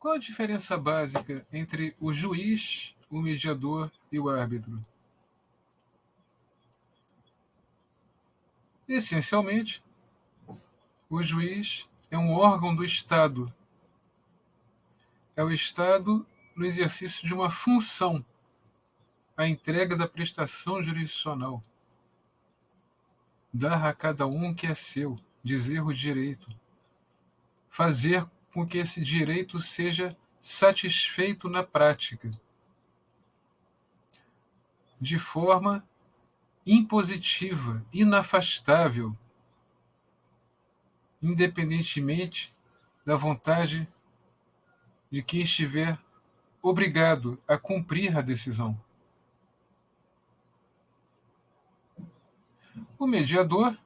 Qual a diferença básica entre o juiz, o mediador e o árbitro? Essencialmente, o juiz é um órgão do Estado. É o Estado no exercício de uma função, a entrega da prestação jurisdicional. Dar a cada um o que é seu, dizer o direito. Fazer com que esse direito seja satisfeito na prática, de forma impositiva, inafastável, independentemente da vontade de quem estiver obrigado a cumprir a decisão. O mediador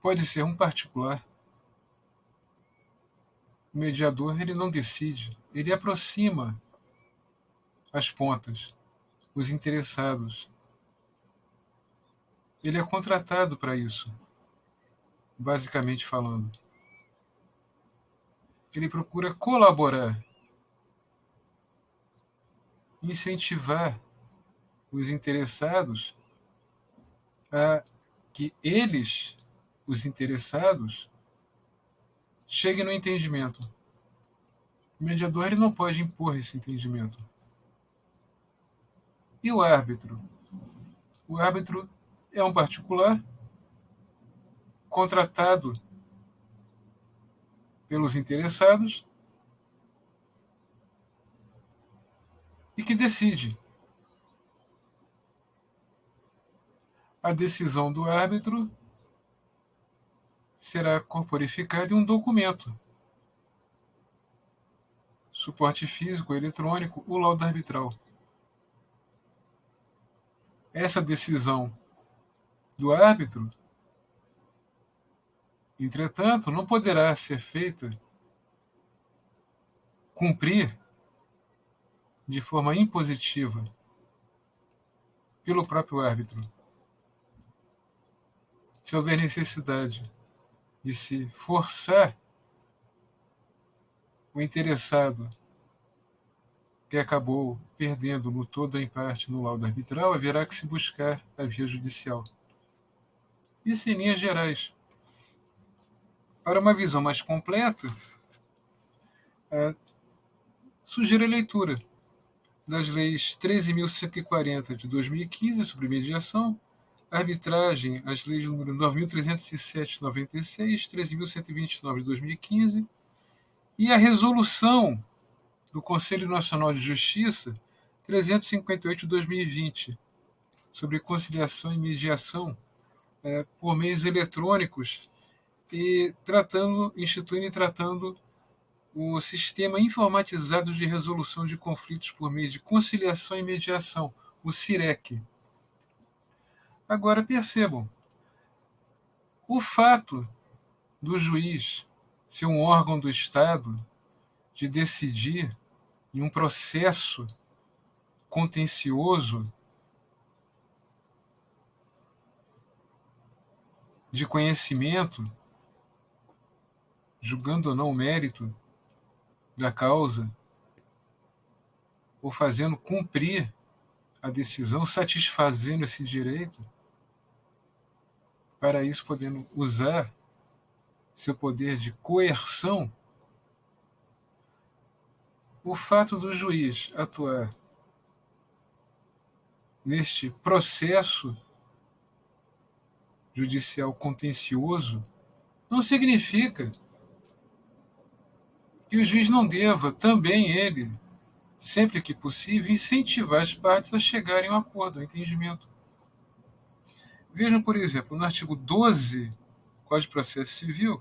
pode ser um particular. O mediador ele não decide, ele aproxima as pontas, os interessados. Ele é contratado para isso, basicamente falando. Ele procura colaborar, incentivar os interessados a que eles, os interessados, cheguem no entendimento. O mediador ele não pode impor esse entendimento. E o árbitro? O árbitro é um particular contratado pelos interessados e que decide. A decisão do árbitro será corporificada em um documento, suporte físico, eletrônico, o laudo arbitral. Essa decisão do árbitro, entretanto, não poderá ser feita cumprir de forma impositiva pelo próprio árbitro. Se houver necessidade de se forçar o interessado que acabou perdendo no todo ou em parte no laudo arbitral, haverá que se buscar a via judicial. Isso em linhas gerais. Para uma visão mais completa, sugiro a leitura das leis 13.140 de 2015 sobre mediação, arbitragem, as leis número 9.307 de 96, 13.129 de 2015 e a resolução do Conselho Nacional de Justiça 358 de 2020 sobre conciliação e mediação por meios eletrônicos e instituindo e tratando o Sistema Informatizado de Resolução de Conflitos por meio de Conciliação e Mediação, o CIREC. Agora percebam, o fato do juiz ser um órgão do Estado de decidir em um processo contencioso de conhecimento, julgando ou não o mérito da causa, ou fazendo cumprir a decisão, satisfazendo esse direito, para isso podendo usar seu poder de coerção, o fato do juiz atuar neste processo judicial contencioso não significa que o juiz não deva, também ele, sempre que possível, incentivar as partes a chegarem a um acordo, a um entendimento. Vejam, por exemplo, no artigo 12 do Código de Processo Civil,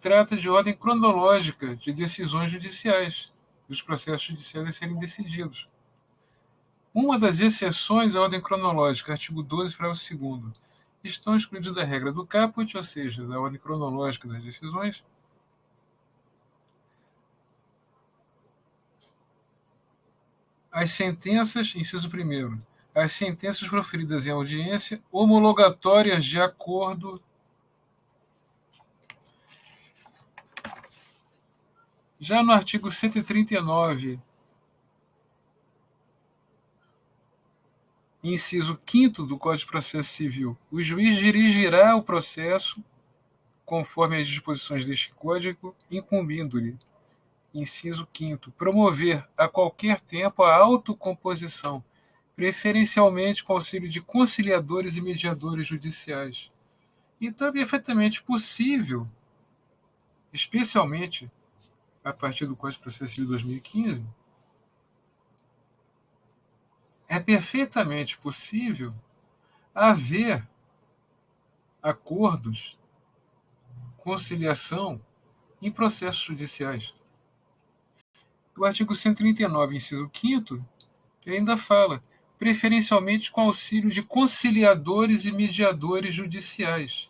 trata de ordem cronológica de decisões judiciais, dos processos judiciais a serem decididos. Uma das exceções à ordem cronológica, artigo 12, parágrafo 2º, estão excluídos da regra do caput, ou seja, da ordem cronológica das decisões, as sentenças, inciso 1º, as sentenças proferidas em audiência homologatórias de acordo Já no artigo 139, inciso 5º do Código de Processo Civil, o juiz dirigirá o processo conforme as disposições deste Código, incumbindo-lhe, inciso 5º, promover a qualquer tempo a autocomposição, preferencialmente com auxílio de conciliadores e mediadores judiciais. Então é perfeitamente possível, especialmente a partir do Código de Processo Civil de 2015, é perfeitamente possível haver acordos, conciliação em processos judiciais. O artigo 139, inciso 5º, ainda fala, preferencialmente com auxílio de conciliadores e mediadores judiciais.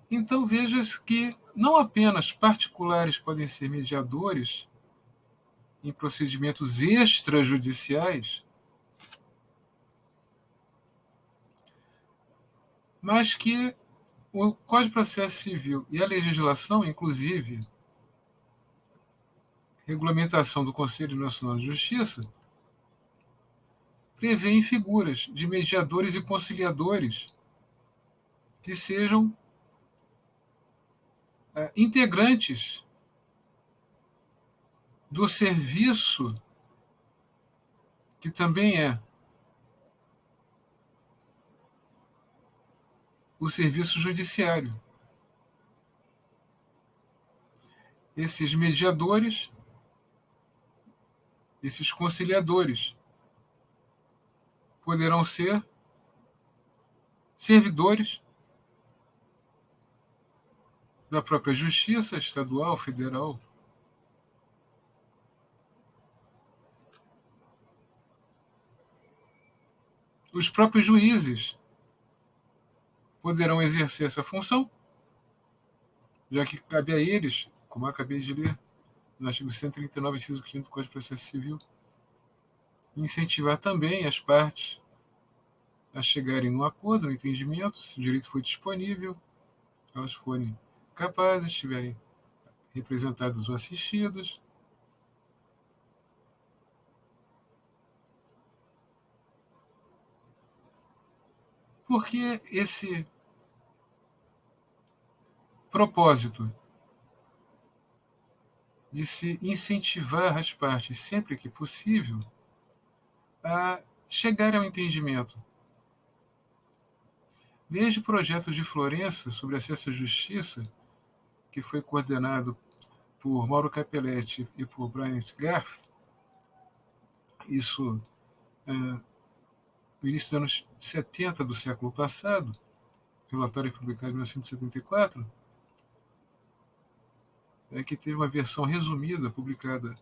Então vejas que não apenas particulares podem ser mediadores em procedimentos extrajudiciais, mas que o Código de Processo Civil e a legislação, inclusive regulamentação do Conselho Nacional de Justiça, prevêem figuras de mediadores e conciliadores que sejam integrantes do serviço, que também é o serviço judiciário. Esses mediadores, esses conciliadores, poderão ser servidores da própria Justiça estadual, federal. Os próprios juízes poderão exercer essa função, já que cabe a eles, como eu acabei de ler, no artigo 139, inciso 5º do Código de Processo Civil, incentivar também as partes a chegarem num acordo, no entendimento, se o direito for disponível, elas forem capazes, estiverem representadas ou assistidas. Porque esse propósito de se incentivar as partes, sempre que possível, a chegar ao entendimento. Desde o projeto de Florença sobre acesso à justiça, que foi coordenado por Mauro Capelletti e por Brian Garth, isso no início dos anos 70 do século passado, relatório publicado em 1974, que teve uma versão resumida publicada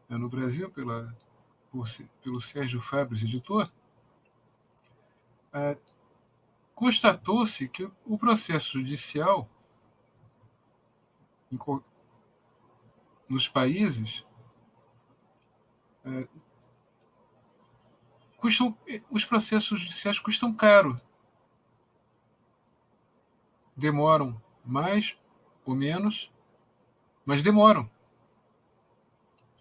no Brasil pelo Sérgio Fabres, editor. Constatou-se que o processo judicial nos países os processos judiciais custam caro, demoram mais ou menos, mas demoram.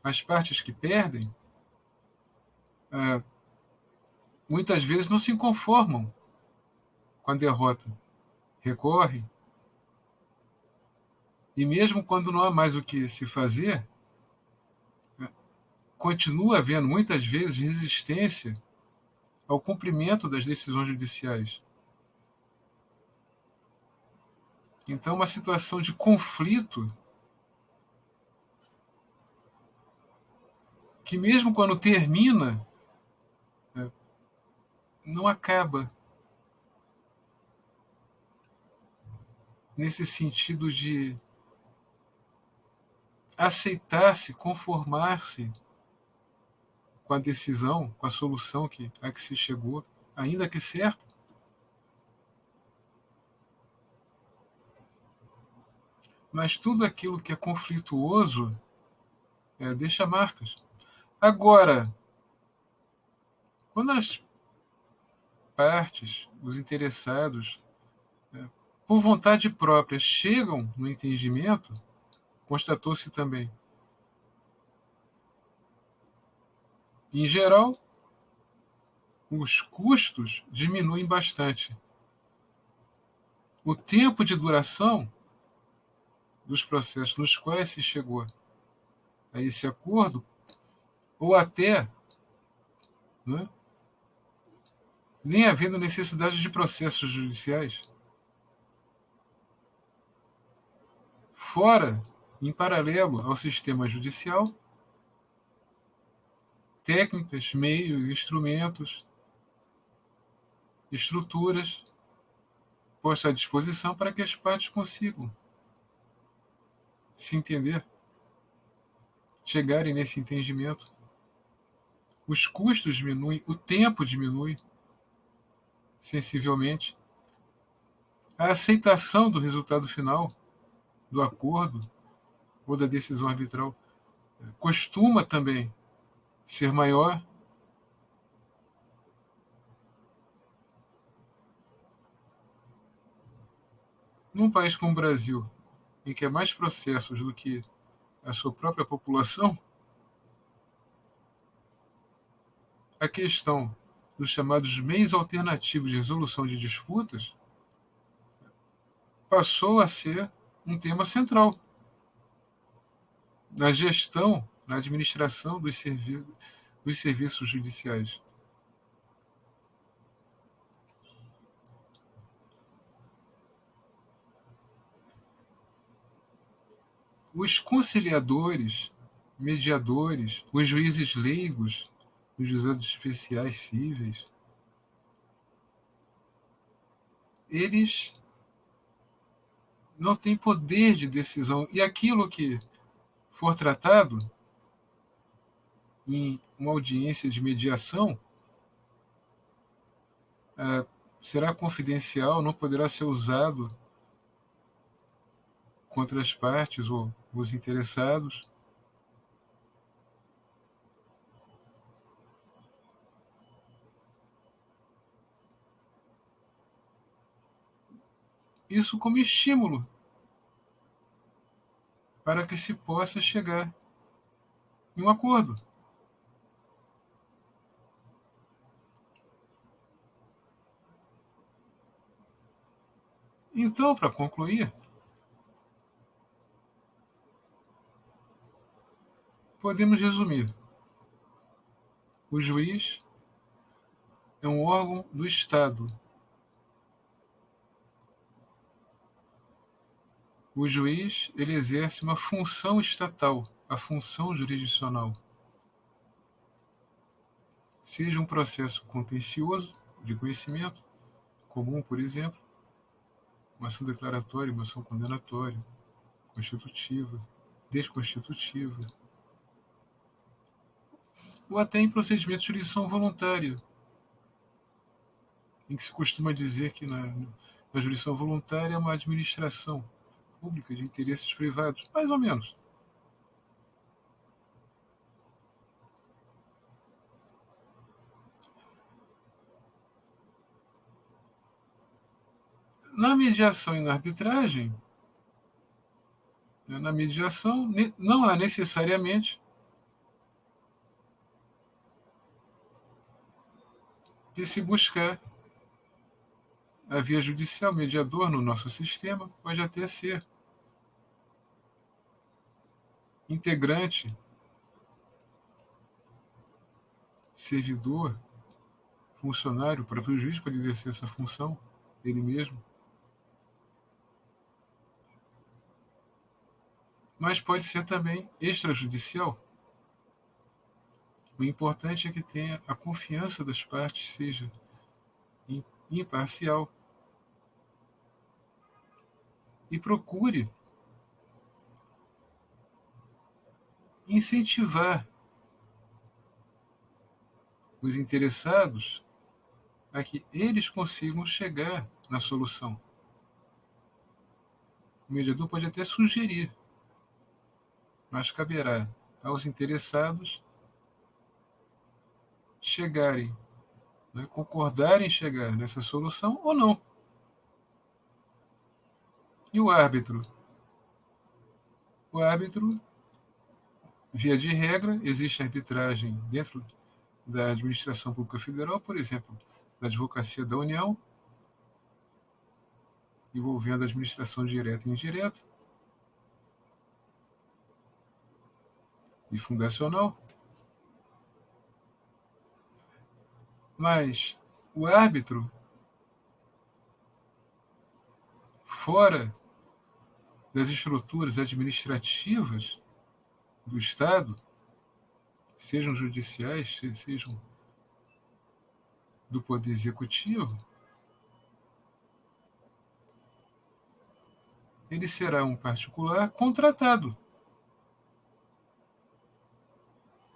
As partes que perdem muitas vezes não se conformam com a derrota, recorrem, e mesmo quando não há mais o que se fazer, continua havendo muitas vezes resistência ao cumprimento das decisões judiciais. Então, uma situação de conflito que, mesmo quando termina, não acaba nesse sentido de aceitar-se, conformar-se com a decisão, com a solução a que se chegou, ainda que certa. Mas tudo aquilo que é conflituoso deixa marcas. Agora, quando as partes, os interessados, por vontade própria, chegam no entendimento, constatou-se também, em geral, os custos diminuem bastante. O tempo de duração dos processos nos quais se chegou a esse acordo, ou até, né, nem havendo necessidade de processos judiciais, fora, em paralelo ao sistema judicial, técnicas, meios, instrumentos, estruturas postas à disposição para que as partes consigam se entender, chegarem nesse entendimento. Os custos diminuem, o tempo diminui sensivelmente. A aceitação do resultado final, do acordo ou da decisão arbitral, costuma também ser maior. Num país como o Brasil, em que há mais processos do que a sua própria população, a questão dos chamados meios alternativos de resolução de disputas passou a ser um tema central na gestão, na administração dos serviços judiciais. Os conciliadores, mediadores, os juízes leigos, os juizados especiais cíveis, eles não têm poder de decisão. E aquilo que for tratado em uma audiência de mediação será confidencial, não poderá ser usado contra as partes ou os interessados. Isso como estímulo para que se possa chegar em um acordo. Então, para concluir, podemos resumir: o juiz é um órgão do Estado. O juiz ele exerce uma função estatal, a função jurisdicional. Seja um processo contencioso de conhecimento comum, por exemplo, uma ação declaratória, uma ação condenatória, constitutiva, desconstitutiva, ou até em procedimento de jurisdição voluntária, em que se costuma dizer que na jurisdição voluntária é uma administração pública de interesses privados, mais ou menos. Na mediação e na arbitragem, na mediação, não há necessariamente de se buscar a via judicial. Mediador no nosso sistema pode até ser integrante, servidor, funcionário, o próprio juiz pode exercer essa função, ele mesmo. Mas pode ser também extrajudicial. O importante é que tenha a confiança das partes, seja imparcial, e procure incentivar os interessados a que eles consigam chegar na solução. O mediador pode até sugerir, mas caberá aos interessados chegarem, né, concordarem em chegar nessa solução ou não. E o árbitro? O árbitro, via de regra, existe arbitragem dentro da administração pública federal, por exemplo, da Advocacia da União, envolvendo a administração direta e indireta e fundacional. Mas o árbitro, fora das estruturas administrativas do Estado, sejam judiciais, sejam do Poder Executivo, ele será um particular contratado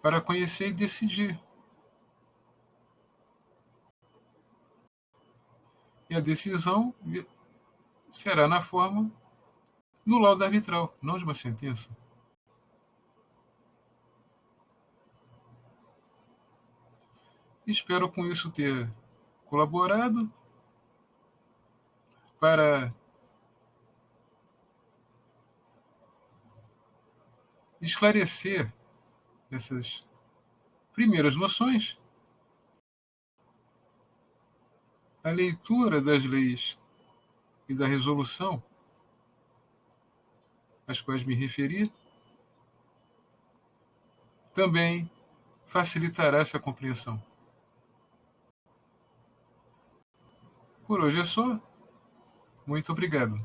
para conhecer e decidir. E a decisão será na forma do laudo arbitral, não de uma sentença. Espero com isso ter colaborado para esclarecer essas primeiras noções. A leitura das leis e da resolução às quais me referi também facilitará essa compreensão. Por hoje é só. Muito obrigado.